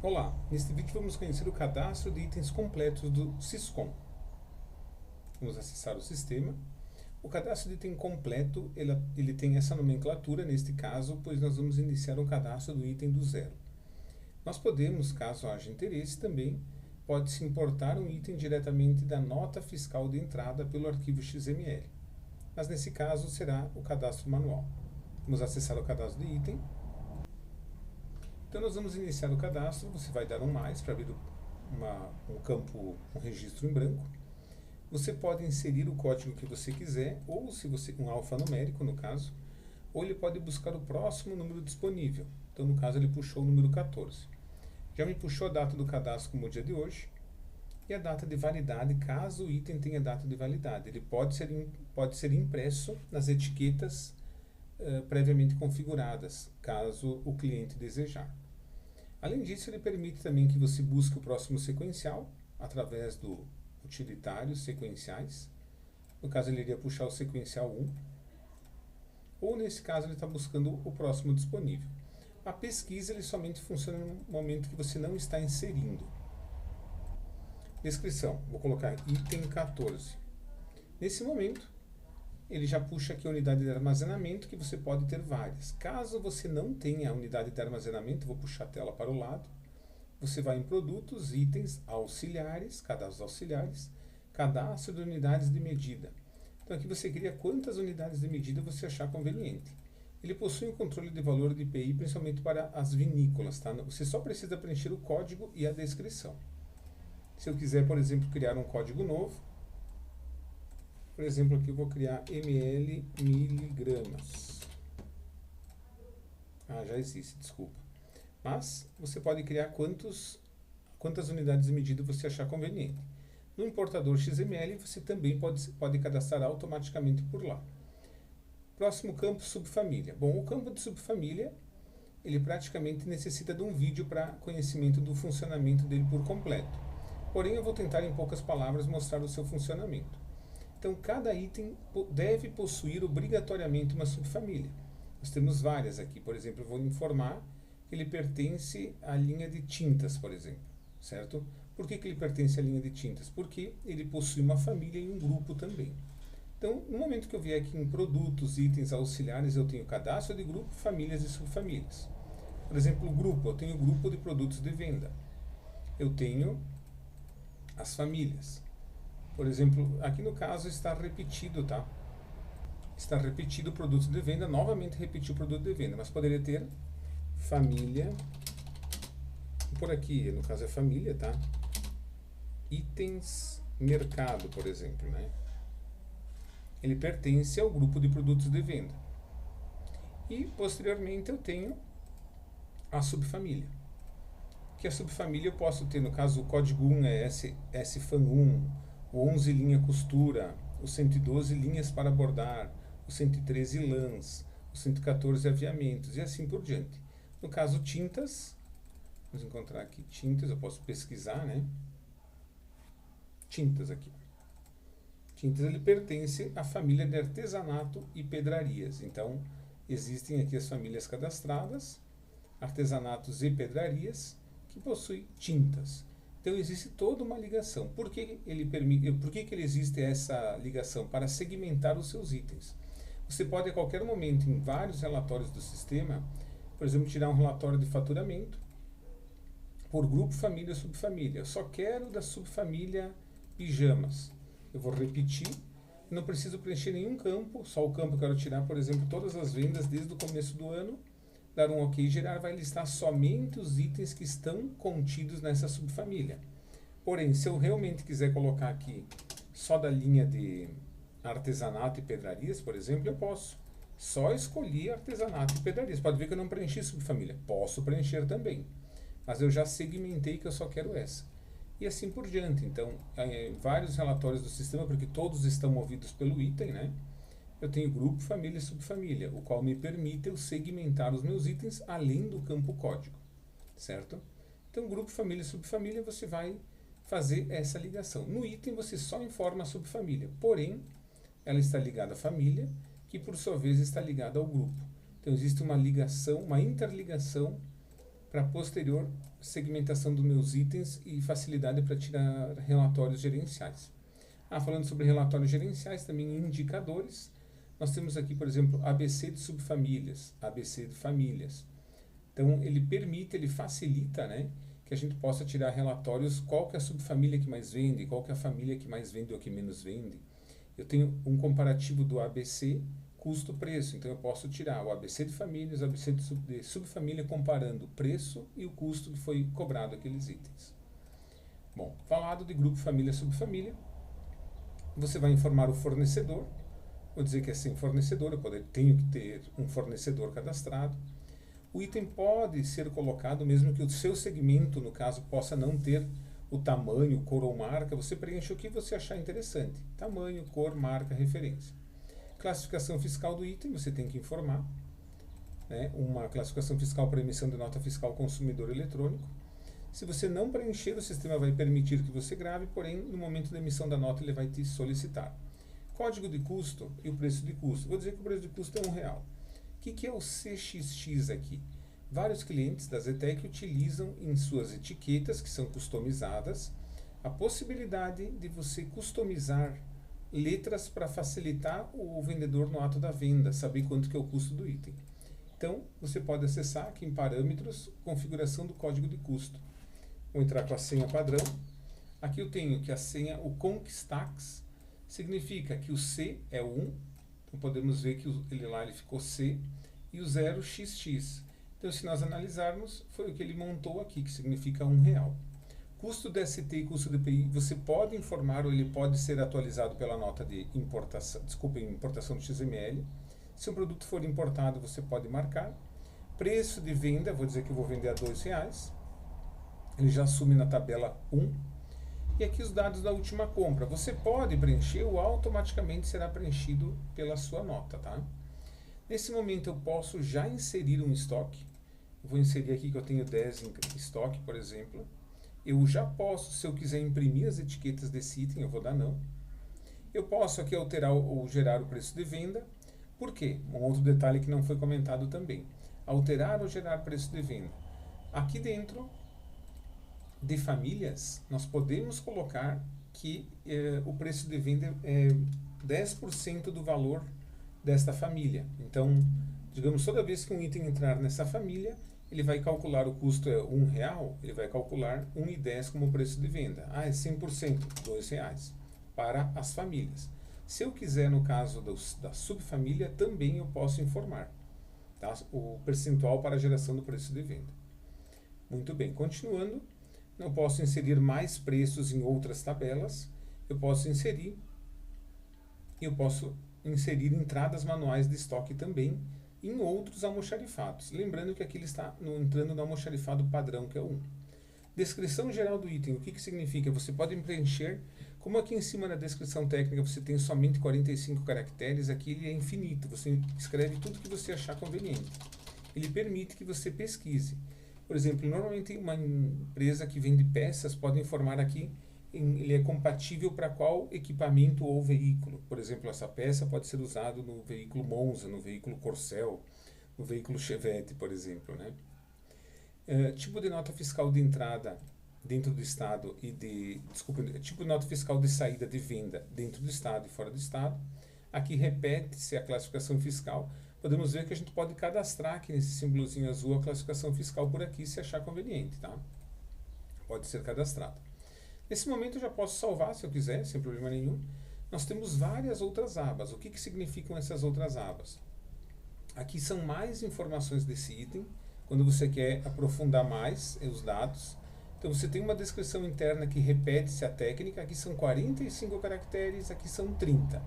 Olá, neste vídeo vamos conhecer o cadastro de itens completos do Syscom. Vamos acessar o sistema. O cadastro de item completo, ele tem essa nomenclatura neste caso, pois nós vamos iniciar um cadastro do item do zero. Nós podemos, caso haja interesse também, pode-se importar um item diretamente da nota fiscal de entrada pelo arquivo XML. Mas nesse caso será o cadastro manual. Vamos acessar o cadastro de item. Então nós vamos iniciar o cadastro, você vai dar um mais para abrir um campo, um registro em branco. Você pode inserir o código que você quiser, ou se você um alfanumérico no caso, ou ele pode buscar o próximo número disponível. Então no caso ele puxou o número 14. Já me puxou a data do cadastro como o dia de hoje, e a data de validade, caso o item tenha data de validade. Ele pode ser impresso nas etiquetas previamente configuradas, caso o cliente desejar. Além disso, ele permite também que você busque o próximo sequencial através do utilitário sequenciais. No caso, ele iria puxar o sequencial 1. Ou, nesse caso, ele está buscando o próximo disponível. A pesquisa ele somente funciona no momento que você não está inserindo. Descrição. Vou colocar item 14. Nesse momento, ele já puxa aqui a unidade de armazenamento, que você pode ter várias. Caso você não tenha a unidade de armazenamento, vou puxar a tela para o lado. Você vai em produtos, itens, auxiliares, cadastros auxiliares, cadastro de unidades de medida. Então aqui você cria quantas unidades de medida você achar conveniente. Ele possui um controle de valor de IPI, principalmente para as vinícolas, tá? Você só precisa preencher o código e a descrição. Se eu quiser, por exemplo, criar um código novo, por exemplo, aqui eu vou criar ml miligramas. Já existe, desculpa. Mas você pode criar quantas unidades de medida você achar conveniente. No importador XML, você também pode cadastrar automaticamente por lá. Próximo campo, subfamília. Bom, o campo de subfamília, ele praticamente necessita de um vídeo para conhecimento do funcionamento dele por completo. Porém, eu vou tentar em poucas palavras mostrar o seu funcionamento. Então, cada item deve possuir obrigatoriamente uma subfamília. Nós temos várias aqui. Por exemplo, eu vou informar que ele pertence à linha de tintas, por exemplo. Certo? Por que ele pertence à linha de tintas? Porque ele possui uma família e um grupo também. Então, no momento que eu vier aqui em produtos, itens auxiliares, eu tenho cadastro de grupo, famílias e subfamílias. Por exemplo, o grupo, eu tenho o grupo de produtos de venda. Eu tenho as famílias. Por exemplo, aqui no caso está repetido, tá? Está repetido o produto de venda, novamente repetir o produto de venda, mas poderia ter família, por aqui, no caso é família, tá? Itens mercado, por exemplo, né? Ele pertence ao grupo de produtos de venda. E, posteriormente, eu tenho a subfamília. Que a subfamília eu posso ter, no caso, o código 1 é SFAN1, o 11 linha costura, o 112 linhas para bordar, o 113 lãs, o 114 aviamentos e assim por diante. No caso tintas, vamos encontrar aqui tintas, eu posso pesquisar, né? Tintas aqui. Tintas ele pertence à família de artesanato e pedrarias. Então existem aqui as famílias cadastradas, artesanatos e pedrarias, que possuem tintas. Então existe toda uma ligação. Por que ele existe essa ligação? Para segmentar os seus itens. Você pode a qualquer momento, em vários relatórios do sistema, por exemplo, tirar um relatório de faturamento por grupo, família, subfamília. Eu só quero da subfamília pijamas. Eu vou repetir, não preciso preencher nenhum campo, só o campo que eu quero tirar, por exemplo, todas as vendas desde o começo do ano. Dar um OK e gerar vai listar somente os itens que estão contidos nessa subfamília. Porém, se eu realmente quiser colocar aqui só da linha de artesanato e pedrarias, por exemplo, eu posso. Só escolhi artesanato e pedrarias. Pode ver que eu não preenchi subfamília. Posso preencher também. Mas eu já segmentei que eu só quero essa. E assim por diante. Então, vários relatórios do sistema, porque todos estão movidos pelo item, né? Eu tenho grupo, família e subfamília, o qual me permite eu segmentar os meus itens além do campo código, certo? Então, grupo, família e subfamília, você vai fazer essa ligação. No item, você só informa a subfamília, porém, ela está ligada à família, que por sua vez está ligada ao grupo. Então, existe uma ligação, uma interligação para posterior segmentação dos meus itens e facilidade para tirar relatórios gerenciais. Falando sobre relatórios gerenciais, também indicadores, nós temos aqui, por exemplo, ABC de subfamílias, ABC de famílias. Então, ele facilita, né, que a gente possa tirar relatórios, qual que é a subfamília que mais vende, qual que é a família que mais vende ou que menos vende. Eu tenho um comparativo do ABC, custo-preço, então eu posso tirar o ABC de famílias, o ABC de subfamília, comparando o preço e o custo que foi cobrado aqueles itens. Bom, falado de grupo, família, subfamília, você vai informar o fornecedor, vou dizer que é sem fornecedor, tenho que ter um fornecedor cadastrado. O item pode ser colocado, mesmo que o seu segmento, no caso, possa não ter o tamanho, cor ou marca, você preenche o que você achar interessante. Tamanho, cor, marca, referência. Classificação fiscal do item, você tem que informar, né, uma classificação fiscal para emissão de nota fiscal consumidor eletrônico. Se você não preencher, o sistema vai permitir que você grave, porém, no momento da emissão da nota, ele vai te solicitar. Código de custo e o preço de custo. Vou dizer que o preço de custo é R$1. O que é o CXX aqui? Vários clientes da Zetec utilizam em suas etiquetas, que são customizadas, a possibilidade de você customizar letras para facilitar o vendedor no ato da venda, saber quanto que é o custo do item. Então, você pode acessar aqui em parâmetros, configuração do código de custo. Vou entrar com a senha padrão. Aqui eu tenho que a senha, o Conquistax, significa que o C é o 1, então podemos ver que ele ficou C, e o 0XX. Então, se nós analisarmos, foi o que ele montou aqui, que significa R$1. Custo DST e custo DPI, você pode informar ou ele pode ser atualizado pela nota de importação, importação do XML. Se um produto for importado, você pode marcar. Preço de venda, vou dizer que eu vou vender a R$2. Ele já assume na tabela 1. E aqui os dados da última compra. Você pode preencher ou automaticamente será preenchido pela sua nota, tá? Nesse momento eu posso já inserir um estoque. Eu vou inserir aqui que eu tenho 10 em estoque, por exemplo. Eu já posso, se eu quiser imprimir as etiquetas desse item, eu vou dar não. Eu posso aqui alterar ou gerar o preço de venda. Por quê? Um outro detalhe que não foi comentado também. Alterar ou gerar preço de venda. Aqui dentro de famílias, nós podemos colocar que o preço de venda é 10% do valor desta família. Então, digamos, toda vez que um item entrar nessa família, ele vai calcular o custo é R$1, ele vai calcular 1,10 como preço de venda. É 100%, R$2 para as famílias. Se eu quiser, no caso da subfamília, também eu posso informar, tá, o percentual para a geração do preço de venda. Muito bem, continuando, eu posso inserir mais preços em outras tabelas, eu posso inserir entradas manuais de estoque também em outros almoxarifados. Lembrando que aqui ele está entrando no almoxarifado padrão, que é o 1. Descrição geral do item. O que significa? Você pode preencher, como aqui em cima na descrição técnica você tem somente 45 caracteres, aqui ele é infinito. Você escreve tudo que você achar conveniente. Ele permite que você pesquise. Por exemplo, normalmente uma empresa que vende peças pode informar aqui, ele é compatível para qual equipamento ou veículo. Por exemplo, essa peça pode ser usada no veículo Monza, no veículo Corcel, no veículo Chevette, por exemplo, né? Tipo de nota fiscal de entrada dentro do estado tipo de nota fiscal de saída de venda dentro do estado e fora do estado. Aqui repete-se a classificação fiscal. Podemos ver que a gente pode cadastrar aqui nesse símbolozinho azul a classificação fiscal por aqui, se achar conveniente, tá? Pode ser cadastrado. Nesse momento eu já posso salvar, se eu quiser, sem problema nenhum. Nós temos várias outras abas. O que significam essas outras abas? Aqui são mais informações desse item, quando você quer aprofundar mais os dados. Então você tem uma descrição interna que repete-se a técnica, aqui são 45 caracteres, aqui são 30.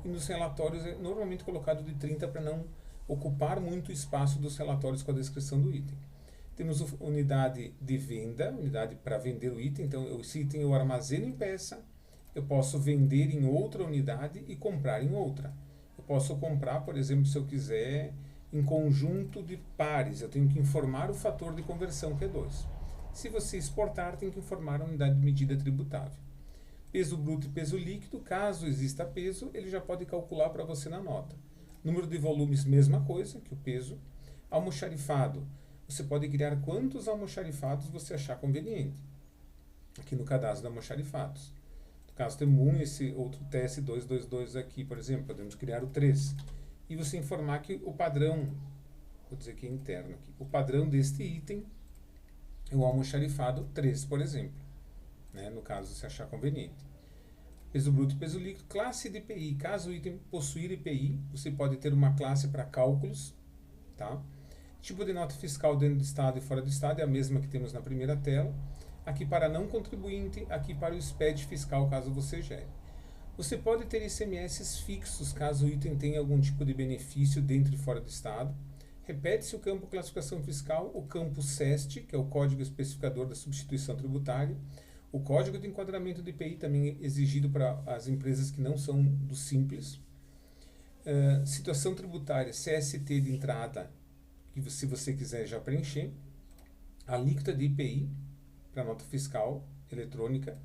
E nos relatórios é normalmente colocado de 30 para não ocupar muito espaço dos relatórios com a descrição do item. Temos unidade de venda, unidade para vender o item. Então, esse item eu armazeno em peça, eu posso vender em outra unidade e comprar em outra. Eu posso comprar, por exemplo, se eu quiser, em conjunto de pares, eu tenho que informar o fator de conversão, que é 2. Se você exportar, tem que informar a unidade de medida tributável. Peso bruto e peso líquido, caso exista peso, ele já pode calcular para você na nota. Número de volumes, mesma coisa que o peso. Almoxarifado, você pode criar quantos almoxarifados você achar conveniente, aqui no cadastro de almoxarifados. No caso, temos esse outro TS222 aqui, por exemplo, podemos criar o 3. E você informar que o padrão, vou dizer que é interno aqui, o padrão deste item é o almoxarifado 3, por exemplo, né, no caso, se achar conveniente. Peso bruto e peso líquido, classe de IPI. Caso o item possuir IPI, você pode ter uma classe para cálculos, tá? Tipo de nota fiscal dentro do estado e fora do estado é a mesma que temos na primeira tela. Aqui para não contribuinte, aqui para o SPED fiscal, caso você gere. Você pode ter ICMS fixos, caso o item tenha algum tipo de benefício dentro e fora do estado. Repete-se o campo classificação fiscal, o campo SEST, que é o código especificador da substituição tributária. O código de enquadramento do IPI também é exigido para as empresas que não são do Simples. Situação tributária, CST de entrada, que se você quiser já preencher. Alíquota de IPI, para nota fiscal eletrônica.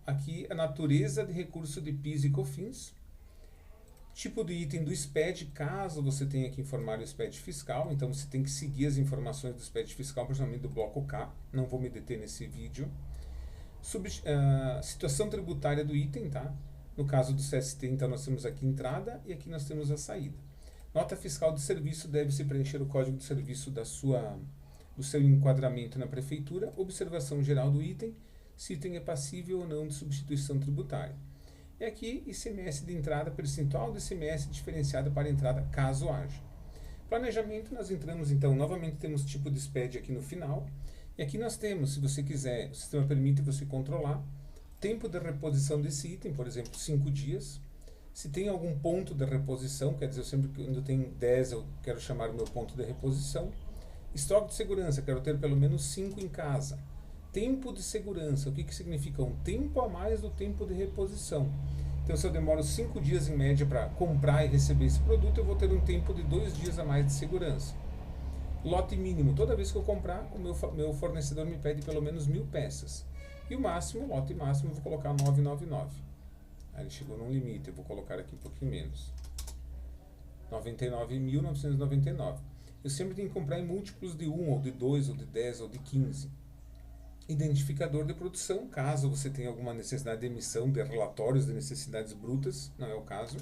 Aqui a natureza de recurso de PIS e COFINS. Tipo de item do SPED, caso você tenha que informar o SPED fiscal, então você tem que seguir as informações do SPED fiscal, principalmente do bloco K, não vou me deter nesse vídeo. Situação tributária do item, tá? No caso do CST, então nós temos aqui entrada e aqui nós temos a saída. Nota fiscal de serviço, deve-se preencher o código de serviço do seu enquadramento na prefeitura. Observação geral do item, se o item é passível ou não de substituição tributária. E aqui, ICMS de entrada, percentual do ICMS diferenciado para entrada, caso haja. Planejamento, nós entramos, então, novamente temos tipo de SPED aqui no final. E aqui nós temos, se você quiser, o sistema permite você controlar, tempo de reposição desse item, por exemplo, 5 dias. Se tem algum ponto de reposição, quer dizer, eu sempre que eu tenho 10, eu quero chamar o meu ponto de reposição. Estoque de segurança, quero ter pelo menos 5 em casa. Tempo de segurança, o que significa? Um tempo a mais do tempo de reposição. Então, se eu demoro 5 dias em média para comprar e receber esse produto, eu vou ter um tempo de 2 dias a mais de segurança. Lote mínimo, toda vez que eu comprar, o meu fornecedor me pede pelo menos 1.000 peças. E o máximo, lote máximo, eu vou colocar 999. Aí ele chegou num limite, eu vou colocar aqui um pouquinho menos. 99.999. Eu sempre tenho que comprar em múltiplos de 1, ou de 2, ou de 10, ou de 15. Identificador de produção, caso você tenha alguma necessidade de emissão de relatórios de necessidades brutas, não é o caso.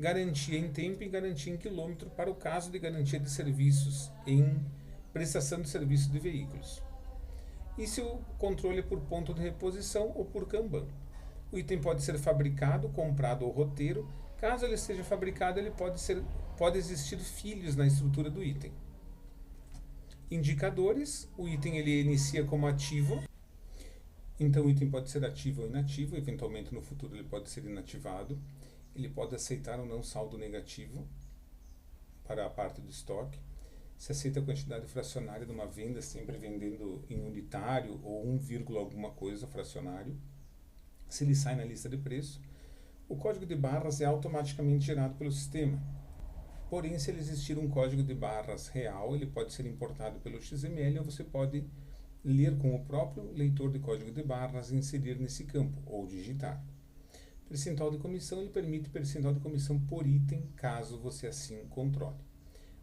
Garantia em tempo e garantia em quilômetro para o caso de garantia de serviços em prestação de serviço de veículos. E se o controle é por ponto de reposição ou por Kanban. O item pode ser fabricado, comprado ou roteiro. Caso ele seja fabricado, ele pode existir filhos na estrutura do item. Indicadores, o item ele inicia como ativo, então o item pode ser ativo ou inativo, eventualmente no futuro ele pode ser inativado, ele pode aceitar ou não saldo negativo para a parte do estoque, se aceita a quantidade fracionária de uma venda, sempre vendendo em unitário ou 1, alguma coisa fracionário, se ele sai na lista de preço, o código de barras é automaticamente gerado pelo sistema. Porém, se ele existir um código de barras real, ele pode ser importado pelo XML ou você pode ler com o próprio leitor de código de barras e inserir nesse campo, ou digitar. Percentual de comissão, ele permite percentual de comissão por item, caso você assim controle.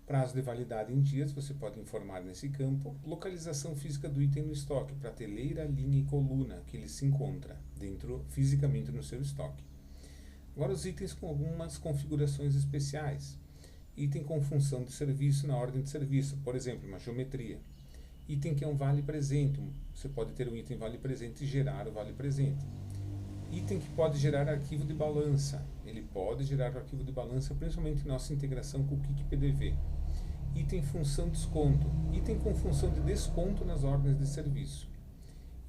Prazo de validade em dias, você pode informar nesse campo. Localização física do item no estoque, prateleira, linha e coluna, que ele se encontra fisicamente no seu estoque. Agora os itens com algumas configurações especiais. Item com função de serviço na ordem de serviço, por exemplo, uma geometria. Item que é um vale presente, você pode ter um item vale presente e gerar o vale presente. Item que pode gerar arquivo de balança, ele pode gerar o arquivo de balança, principalmente em nossa integração com o Kik PDV. Item função desconto, item com função de desconto nas ordens de serviço.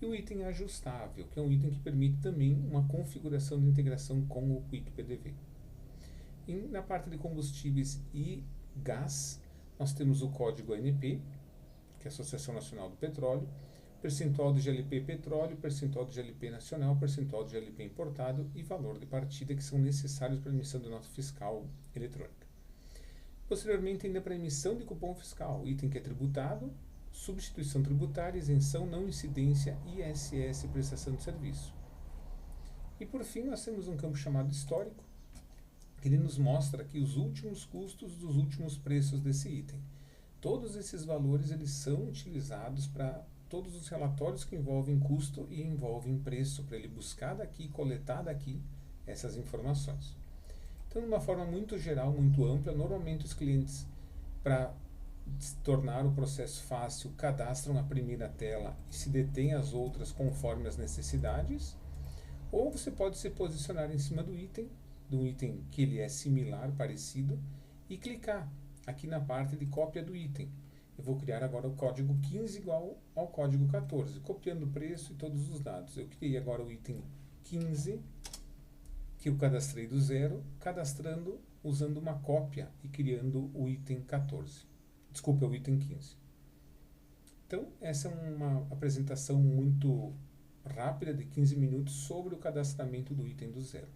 E o item ajustável, que é um item que permite também uma configuração de integração com o Kik PDV. E na parte de combustíveis e gás, nós temos o código ANP, que é a Associação Nacional do Petróleo, percentual de GLP petróleo, percentual de GLP nacional, percentual de GLP importado e valor de partida, que são necessários para a emissão de nota fiscal eletrônica. Posteriormente, ainda para a emissão de cupom fiscal, item que é tributado, substituição tributária, isenção, não incidência, ISS, prestação de serviço. E por fim, nós temos um campo chamado histórico, que ele nos mostra aqui os últimos custos dos últimos preços desse item. Todos esses valores eles são utilizados para todos os relatórios que envolvem custo e envolvem preço, para ele buscar daqui, coletar daqui essas informações. Então, de uma forma muito geral, muito ampla, normalmente os clientes, para tornar o processo fácil, cadastram a primeira tela e se detêm as outras conforme as necessidades, ou você pode se posicionar em cima do item que ele é similar, parecido, e clicar aqui na parte de cópia do item. Eu vou criar agora o código 15 igual ao código 14, copiando o preço e todos os dados. Eu criei agora o item 15, que eu cadastrei do zero, cadastrando usando uma cópia e criando o item 14. Desculpa, o item 15. Então, essa é uma apresentação muito rápida, de 15 minutos, sobre o cadastramento do item do zero.